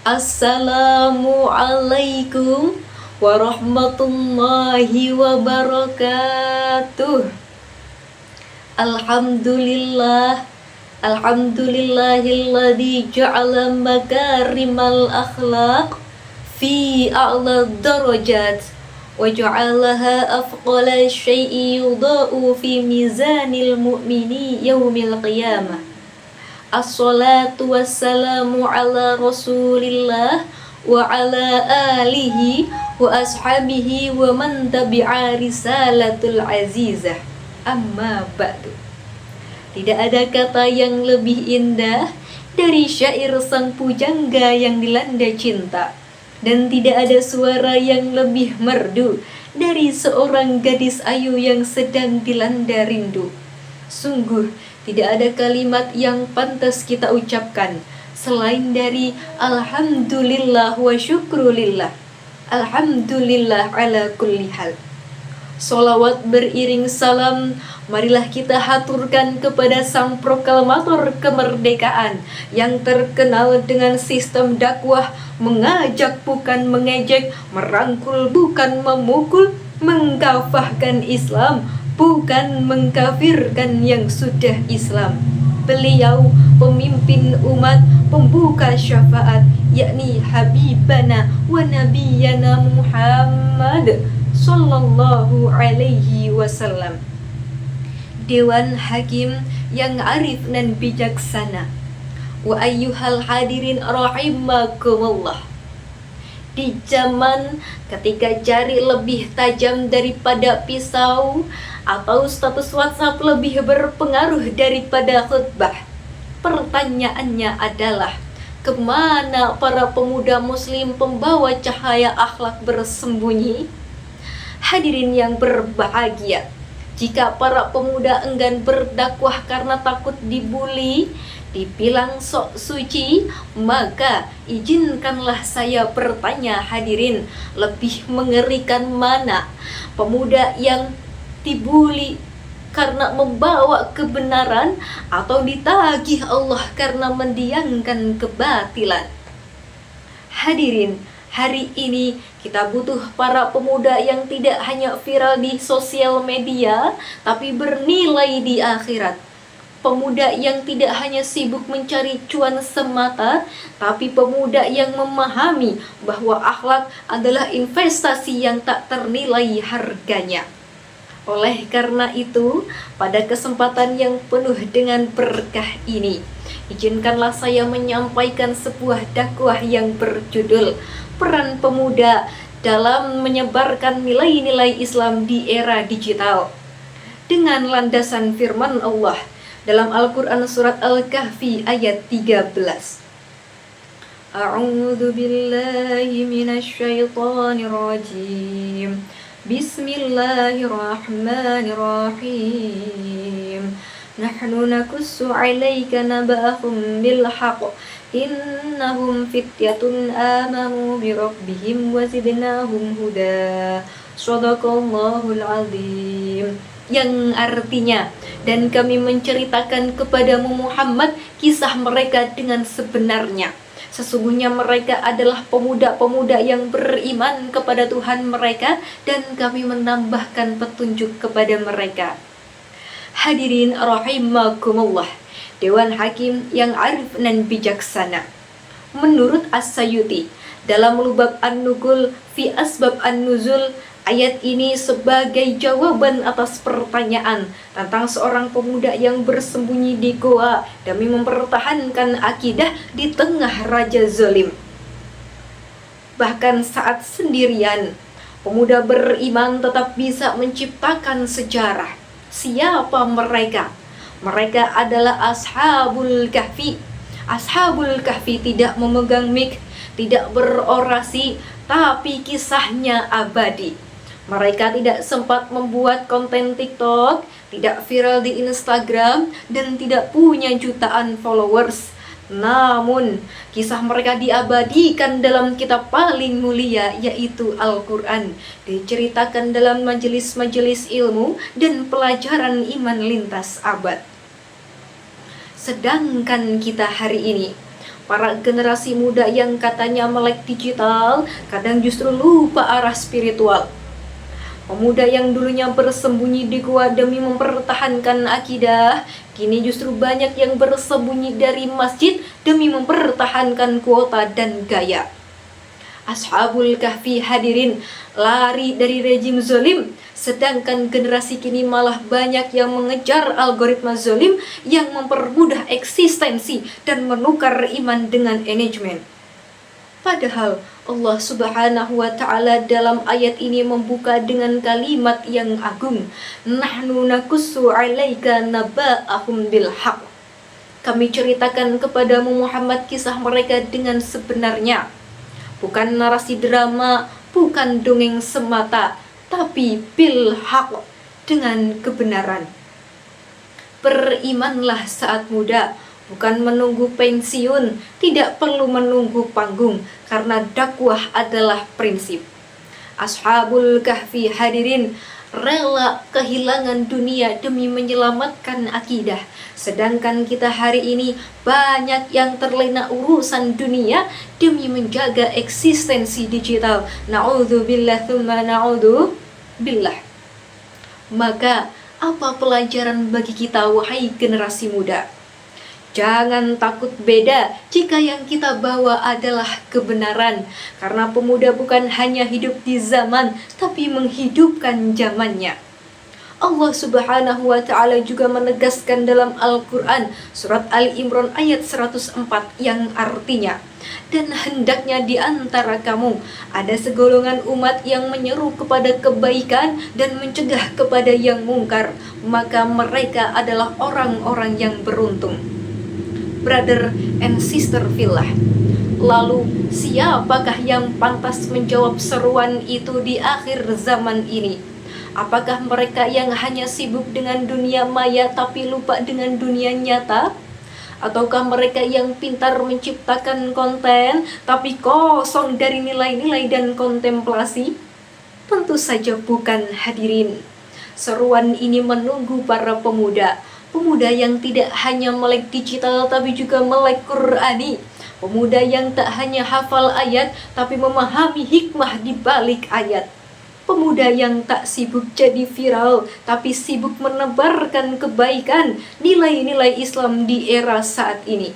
Assalamualaikum warahmatullahi wabarakatuh. Alhamdulillah, alhamdulillahilladzi ja'ala makarimal akhlaq fi a'la darajat wa ja'alaha afqala syai'i yudha'u fi mizanil mu'mini yaumil qiyamah. Assalatu wassalamu ala rasulillah wa ala alihi wa ashabihi wa man tabi'a risalatul azizah. Amma ba'du. Tidak ada kata yang lebih indah dari syair sang pujangga yang dilanda cinta, dan tidak ada suara yang lebih merdu dari seorang gadis ayu yang sedang dilanda rindu. Sungguh tidak ada kalimat yang pantas kita ucapkan selain dari alhamdulillah wa syukrulillah. Alhamdulillah ala kulli hal. Solawat beriring salam marilah kita haturkan kepada sang proklamator kemerdekaan yang terkenal dengan sistem dakwah mengajak bukan mengejek, merangkul bukan memukul, mengkafahkan Islam bukan mengkafirkan yang sudah Islam. Beliau pemimpin umat, pembuka syafaat, yakni Habibana wa Nabiyana Muhammad sallallahu alaihi wasallam. Dewan Hakim yang arif dan bijaksana. Wa ayyuhal hadirin rahimakumullah. Di zaman ketika jari lebih tajam daripada pisau, atau status WhatsApp lebih berpengaruh daripada khutbah, pertanyaannya adalah, kemana para pemuda muslim pembawa cahaya akhlak bersembunyi? Hadirin yang berbahagia, jika para pemuda enggan berdakwah karena takut dibuli, dibilang sok suci, maka izinkanlah saya bertanya hadirin, lebih mengerikan mana? Pemuda yang dibuli karena membawa kebenaran, atau ditagih Allah karena mendiamkan kebatilan? Hadirin, hari ini kita butuh para pemuda yang tidak hanya viral di sosial media, tapi bernilai di akhirat. Pemuda yang tidak hanya sibuk mencari cuan semata, tapi pemuda yang memahami bahwa akhlak adalah investasi yang tak ternilai harganya. Oleh karena itu, pada kesempatan yang penuh dengan berkah ini, izinkanlah saya menyampaikan sebuah dakwah yang berjudul Peran Pemuda dalam Menyebarkan Nilai-Nilai Islam di Era Digital, dengan landasan firman Allah dalam Al-Quran surat Al-Kahfi ayat 13. A'udzu billahi minasyaitonir rajim. Bismillahirrahmanirrahim. Nahnu nakussu 'alaika naba'ahum bil haqq. Innahum fityatun amanu bi rabbihim wa zidnahum huda. Shadaqallahul azim. Yang artinya, dan kami menceritakan kepadamu Muhammad kisah mereka dengan sebenarnya. Sesungguhnya mereka adalah pemuda-pemuda yang beriman kepada Tuhan mereka, dan kami menambahkan petunjuk kepada mereka. Hadirin rahimakumullah, Dewan Hakim yang arif dan bijaksana. Menurut As-Sayuti dalam Lubab An-Nugul fi Asbab An-Nuzul, ayat ini sebagai jawaban atas pertanyaan tentang seorang pemuda yang bersembunyi di goa demi mempertahankan akidah di tengah raja zalim. Bahkan saat sendirian, pemuda beriman tetap bisa menciptakan sejarah. Siapa mereka? Mereka adalah Ashabul Kahfi. Ashabul Kahfi tidak memegang mic, tidak berorasi, tapi kisahnya abadi. Mereka tidak sempat membuat konten TikTok, tidak viral di Instagram, dan tidak punya jutaan followers. Namun, kisah mereka diabadikan dalam kitab paling mulia, yaitu Al-Quran. Diceritakan dalam majelis-majelis ilmu dan pelajaran iman lintas abad. Sedangkan kita hari ini, Para generasi muda yang katanya melek digital, kadang justru lupa arah spiritual. Pemuda yang dulunya bersembunyi di gua demi mempertahankan akidah, kini justru banyak yang bersembunyi dari masjid demi mempertahankan kuota dan gaya. Ashabul Kahfi hadirin lari dari rejim zolim, sedangkan generasi kini malah banyak yang mengejar algoritma zolim yang mempermudah eksistensi dan menukar iman dengan manajemen. Padahal Allah Subhanahu wa Ta'ala dalam ayat ini membuka dengan kalimat yang agung, nahnu nakussu 'alaika naba'ahum bil haqq. Kami ceritakan kepadamu Muhammad kisah mereka dengan sebenarnya. Bukan narasi drama, bukan dongeng semata, tapi bil haqq, dengan kebenaran. Berimanlah saat muda, bukan menunggu pensiun, tidak perlu menunggu panggung, karena dakwah adalah prinsip. Ashabul Kahfi hadirin rela kehilangan dunia demi menyelamatkan akidah. Sedangkan kita hari ini banyak yang terlena urusan dunia demi menjaga eksistensi digital. Na'udzubillah tsumma na'udzubillah. Maka apa pelajaran bagi kita wahai generasi muda? Jangan takut beda jika yang kita bawa adalah kebenaran, karena pemuda bukan hanya hidup di zaman, tapi menghidupkan zamannya. Allah Subhanahu wa Ta'ala juga menegaskan dalam Al-Quran surat Ali Imran ayat 104 yang artinya, dan hendaknya di antara kamu ada segolongan umat yang menyeru kepada kebaikan dan mencegah kepada yang mungkar, maka mereka adalah orang-orang yang beruntung. Brother and sister fillah, lalu siapakah yang pantas menjawab seruan itu di akhir zaman ini? Apakah mereka yang hanya sibuk dengan dunia maya tapi lupa dengan dunia nyata? Ataukah mereka yang pintar menciptakan konten tapi kosong dari nilai-nilai dan kontemplasi? Tentu saja bukan hadirin. Seruan ini menunggu para pemuda yang tidak hanya melek digital tapi juga melek Qur'ani. Pemuda yang tak hanya hafal ayat tapi memahami hikmah di balik ayat. Pemuda yang tak sibuk jadi viral tapi sibuk menebarkan kebaikan, nilai-nilai Islam di era saat ini.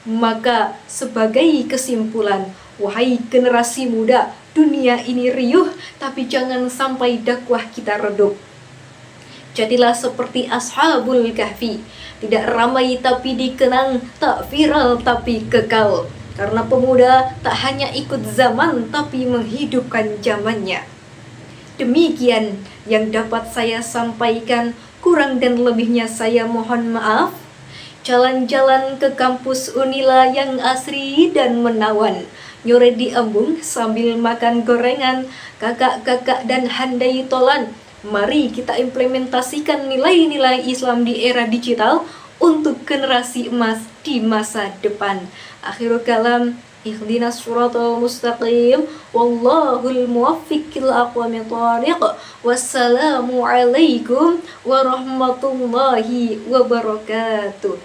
Maka sebagai kesimpulan, wahai generasi muda, dunia ini riuh tapi jangan sampai dakwah kita redup. Jadilah seperti Ashabul Kahfi, tidak ramai tapi dikenang, tak viral tapi kekal. Karena pemuda tak hanya ikut zaman tapi menghidupkan zamannya. Demikian yang dapat saya sampaikan, kurang dan lebihnya saya mohon maaf. Jalan-jalan ke kampus Unila yang asri dan menawan, nyore di embung sambil makan gorengan, kakak-kakak dan handai tolan. Mari kita implementasikan nilai-nilai Islam di era digital untuk generasi emas di masa depan. Akhirul kalam, ihdinas siratal mustaqim, wallahul muwaffiq ila aqwamit thariq. Wassalamu alaikum warahmatullahi wabarakatuh.